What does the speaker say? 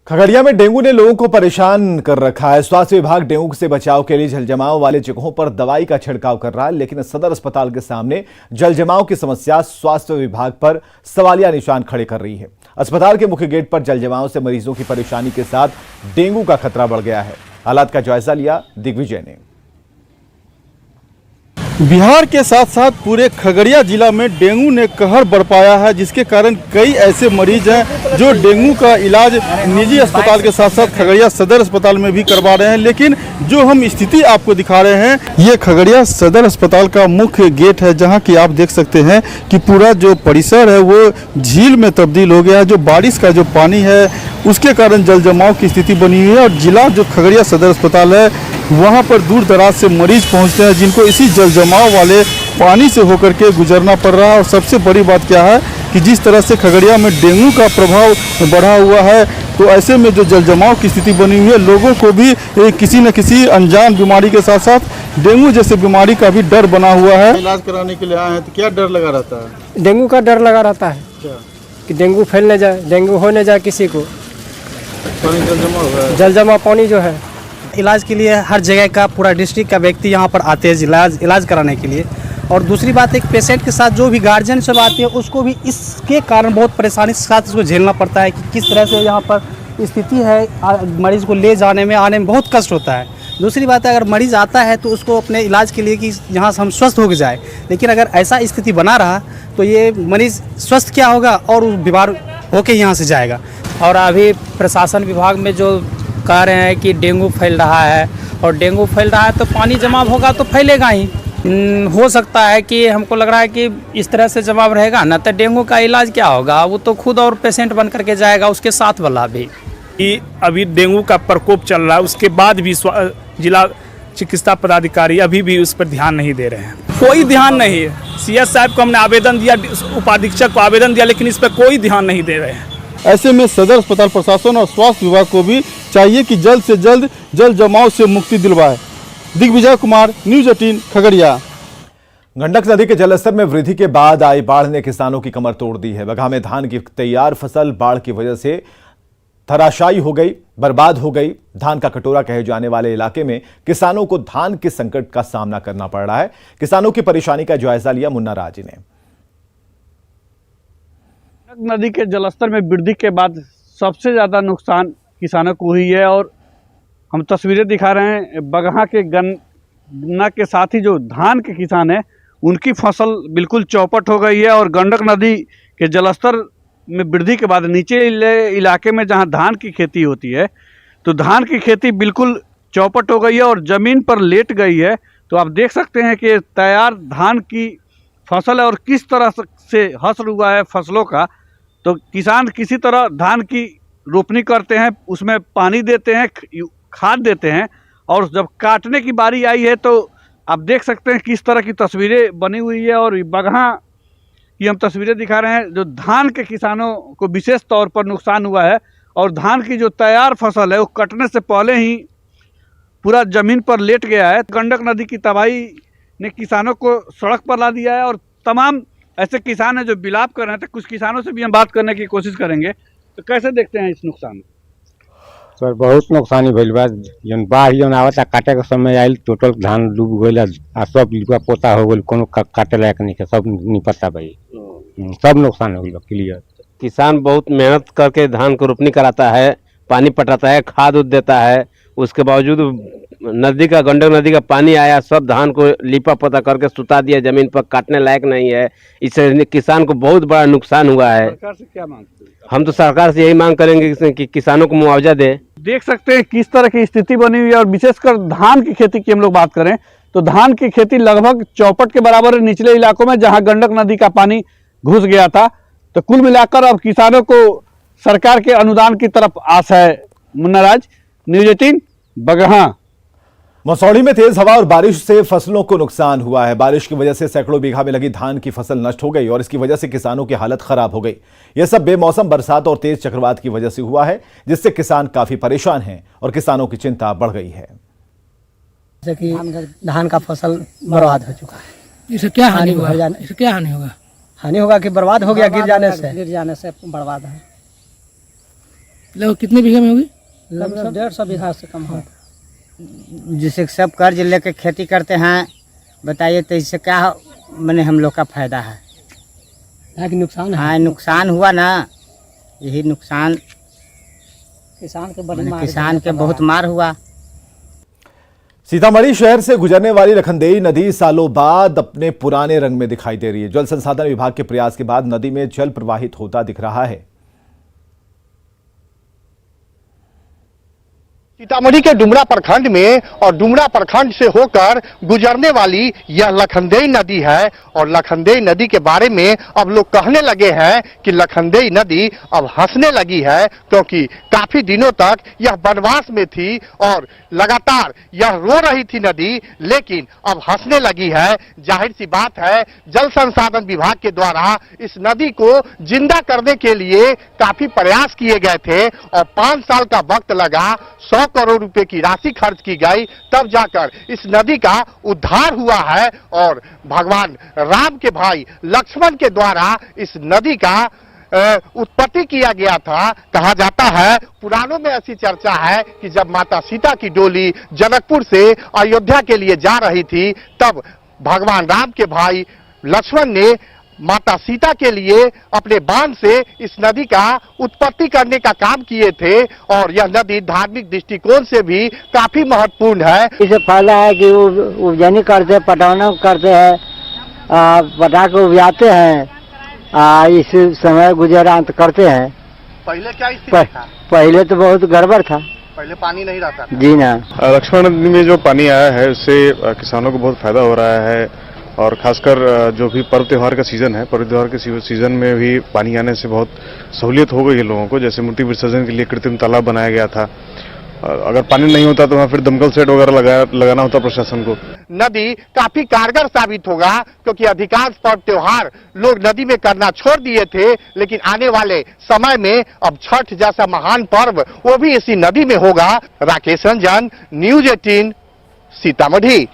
खगड़िया में डेंगू ने लोगों को परेशान कर रखा है। स्वास्थ्य विभाग डेंगू से बचाव के लिए जलजमाव वाले जगहों पर दवाई का छिड़काव कर रहा है, लेकिन सदर अस्पताल के सामने जलजमाव की समस्या स्वास्थ्य विभाग पर सवालिया निशान खड़े कर रही है। अस्पताल के मुख्य गेट पर जलजमाव से मरीजों की परेशानी के साथ डेंगू का खतरा बढ़ गया है। हालात का जायजा लिया दिग्विजय ने। बिहार के साथ साथ पूरे खगड़िया जिला में डेंगू ने कहर बरपाया है, जिसके कारण कई ऐसे मरीज हैं जो डेंगू का इलाज निजी अस्पताल के साथ साथ खगड़िया सदर अस्पताल में भी करवा रहे हैं। लेकिन जो हम स्थिति आपको दिखा रहे हैं, ये खगड़िया सदर अस्पताल का मुख्य गेट है, जहां कि आप देख सकते हैं कि पूरा जो परिसर है वो झील में तब्दील हो गया है। जो बारिश का जो पानी है उसके कारण जल जमाव की स्थिति बनी हुई है और जिला जो खगड़िया सदर अस्पताल है वहां पर दूर दराज से मरीज पहुंचते हैं, जिनको इसी जल जमाव वाले पानी से होकर के गुजरना पड़ रहा है। और सबसे बड़ी बात क्या है कि जिस तरह से खगड़िया में डेंगू का प्रभाव बढ़ा हुआ है, तो ऐसे में जो जल जमाव की स्थिति बनी हुई है, लोगों को भी किसी न किसी अनजान बीमारी के साथ साथ डेंगू जैसे बीमारी का भी डर बना हुआ है। इलाज कराने के लिए आए हैं तो क्या डर लगा रहता है? डेंगू का डर लगा रहता है कि डेंगू फैल न जाए, डेंगू हो न जाए किसी को। पानी जल जमा हुआ है, जल जमा पानी जो है। इलाज के लिए हर जगह का पूरा डिस्ट्रिक्ट का व्यक्ति यहाँ पर आते हैं इलाज कराने के लिए। और दूसरी बात, एक पेशेंट के साथ जो भी गार्जियन सब आते हैं उसको भी इसके कारण बहुत परेशानी के साथ इसको झेलना पड़ता है कि किस तरह से यहाँ पर स्थिति है, मरीज़ को ले जाने में आने में बहुत कष्ट होता है। दूसरी बात है, अगर मरीज़ आता है तो उसको अपने इलाज के लिए कि यहाँ से हम स्वस्थ हो जाए, लेकिन अगर ऐसा स्थिति बना रहा तो ये मरीज़ स्वस्थ क्या होगा और बीमार होके यहाँ से जाएगा। और अभी प्रशासन विभाग में जो कह रहे हैं कि डेंगू फैल रहा है, और डेंगू फैल रहा है तो पानी जमा होगा तो फैलेगा ही। हो सकता है कि हमको लग रहा है कि इस तरह से जवाब रहेगा ना तो डेंगू का इलाज क्या होगा, वो तो खुद और पेशेंट बन करके जाएगा, उसके साथ वाला भी। कि अभी डेंगू का प्रकोप चल रहा है, उसके बाद भी जिला चिकित्सा पदाधिकारी अभी भी उस पर ध्यान नहीं दे रहे हैं। कोई ध्यान नहीं है। सीएस साहब को हमने आवेदन दिया, उपाधीक्षक को आवेदन दिया, लेकिन इस पर कोई ध्यान नहीं दे रहे हैं। ऐसे में सदर अस्पताल प्रशासन और स्वास्थ्य विभाग को भी चाहिए कि जल्द से जल्द जल जमाव से मुक्ति दिलवाए। दिग्विजय कुमार, न्यूज़ 18 खगड़िया। गंडक नदी के जलस्तर में वृद्धि के बाद आई बाढ़ ने किसानों की कमर तोड़ दी है। बगहा में धान की तैयार फसल बाढ़ की वजह से धराशायी हो गई, बर्बाद हो गई। धान का कटोरा कहे जाने वाले इलाके में किसानों को धान के संकट का सामना करना पड़ रहा है। किसानों की परेशानी का जायजा लिया मुन्ना राज ने। नदी के जलस्तर में वृद्धि के बाद सबसे ज़्यादा नुकसान किसानों को हुई है। और हम तस्वीरें दिखा रहे हैं, बगहा के गन्ना के साथ ही जो धान के किसान हैं उनकी फसल बिल्कुल चौपट हो गई है। और गंडक नदी के जलस्तर में वृद्धि के बाद नीचे इलाके में जहां धान की खेती होती है तो धान की खेती बिल्कुल चौपट हो गई है और ज़मीन पर लेट गई है। तो आप देख सकते हैं कि तैयार धान की फसल है और किस तरह से हश्र हुआ है फसलों का। तो किसान किसी तरह धान की रोपनी करते हैं, उसमें पानी देते हैं, खाद देते हैं, और जब काटने की बारी आई है तो आप देख सकते हैं किस तरह की तस्वीरें बनी हुई है। और बगहा की हम तस्वीरें दिखा रहे हैं, जो धान के किसानों को विशेष तौर पर नुकसान हुआ है। और धान की जो तैयार फसल है वो कटने से पहले ही पूरा ज़मीन पर लेट गया है। गंडक नदी की तबाही ने किसानों को सड़क पर ला दिया है और तमाम ऐसे किसान हैं जो विलाप कर रहे हैं। तो कुछ किसानों से भी हम बात करने की कोशिश करेंगे। तो कैसे देखते हैं इस नुकसान? सर बहुत नुकसानी भइल बा। जौन बाढ़ जौन आवता काटे के समय आइल, टोटल धान डूब गइल आ सब लिपा पोता हो गइल, कोनो काटे लायक नहीं है, सब निपटा भाई, सब नुकसान हो गइल क्लियर। किसान बहुत मेहनत करके धान को रोपनी कराता है, पानी पटाता है, खाद उद देता है, उसके बावजूद नदी का गंडक नदी का पानी आया, सब धान को लिपा पोता करके सुता दिया, जमीन पर काटने लायक नहीं है। इससे किसान को बहुत बड़ा नुकसान हुआ है। सरकार से क्या मांगते हैं? हम तो सरकार से यही मांग करेंगे कि किसानों को मुआवजा दे। देख सकते हैं किस तरह की स्थिति बनी हुई है। और विशेषकर धान की खेती की हम लोग बात करें तो धान की खेती लगभग चौपट के बराबर है निचले इलाकों में, जहां गंडक नदी का पानी घुस गया था। तो कुल मिलाकर अब किसानों को सरकार के अनुदान की तरफ आस है। मुन्ना राज, न्यूज़ 18 बगहा। मसौढ़ी में तेज हवा और बारिश से फसलों को नुकसान हुआ है। बारिश की वजह से सैकड़ों बीघा में लगी धान की फसल नष्ट हो गई और इसकी वजह से किसानों की हालत खराब हो गई। यह सब बेमौसम बरसात और तेज चक्रवात की वजह से हुआ है, जिससे किसान काफी परेशान हैं और किसानों की चिंता बढ़ गई है। जैसे कि धान का फसल बर्बाद हो चुका है। इससे क्या हानि हुआ? इससे क्या हानि होगा? हानि होगा कि बर्बाद हो गया, गिर जाने से बर्बाद है। लगभग कितने बीघे में होगी? लगभग 150 बीघा से कम हो। जिसे सब कर्ज लेके खेती करते हैं, बताइए तो इससे क्या मैंने हम लोग का फायदा है? यहाँ की नुकसान है। हाँ, नुकसान हुआ ना, यही नुकसान किसान के बहुत मार हुआ। सीतामढ़ी शहर से गुजरने वाली लखनदेई नदी सालों बाद अपने पुराने रंग में दिखाई दे रही है। जल संसाधन विभाग के प्रयास के बाद नदी में जल प्रवाहित होता दिख रहा है। सीतामढ़ी के डुमरा प्रखंड में और डुमरा प्रखंड से होकर गुजरने वाली यह लखनदेई नदी है और लखनदेई नदी के बारे में अब लोग कहने लगे हैं कि लखनदेई नदी अब हंसने लगी है, क्योंकि काफी दिनों तक यह वनवास में थी और लगातार यह रो रही थी नदी, लेकिन अब हंसने लगी है। जाहिर सी बात है, जल संसाधन विभाग के द्वारा इस नदी को जिंदा करने के लिए काफी प्रयास किए गए थे और 5 साल का वक्त लगा, 100 करोड़ रुपए की राशि खर्च की गई, तब जाकर इस नदी का उद्धार हुआ है और भगवान राम के भाई लक्ष्मण के द्वारा इस नदी का उत्पत्ति किया गया था। कहा जाता है, पुराणों में ऐसी चर्चा है कि जब माता सीता की डोली जनकपुर से अयोध्या के लिए जा रही थी, तब भगवान राम के भाई लक्ष्मण ने माता सीता के लिए अपने बाण से इस नदी का उत्पत्ति करने का काम किए थे और यह नदी धार्मिक दृष्टिकोण से भी काफी महत्वपूर्ण है। इसे फायदा है कि उपजनी करते, पटौना करते हैं, पटा के उपजाते हैं, इस समय गुजरान करते हैं। पहले क्या स्थिति था? पहले तो बहुत गड़बड़ था, पहले पानी नहीं रहता था। जी ना। लक्ष्मण नदी में जो पानी आया है उससे किसानों को बहुत फायदा हो रहा है और खासकर जो भी पर्व त्योहार का सीजन है, पर्व त्योहार के सीजन में भी पानी आने से बहुत सहूलियत हो गई है लोगों को। जैसे मूर्ति विसर्जन के लिए कृत्रिम तालाब बनाया गया था, अगर पानी नहीं होता तो वहाँ फिर दमकल सेट वगैरह लगाना होता प्रशासन को। नदी काफी कारगर साबित होगा, क्योंकि अधिकांश पर्व त्योहार लोग नदी में करना छोड़ दिए थे, लेकिन आने वाले समय में अब छठ जैसा महान पर्व वो भी इसी नदी में होगा। राकेश रंजन, न्यूज़ 18, सीतामढ़ी।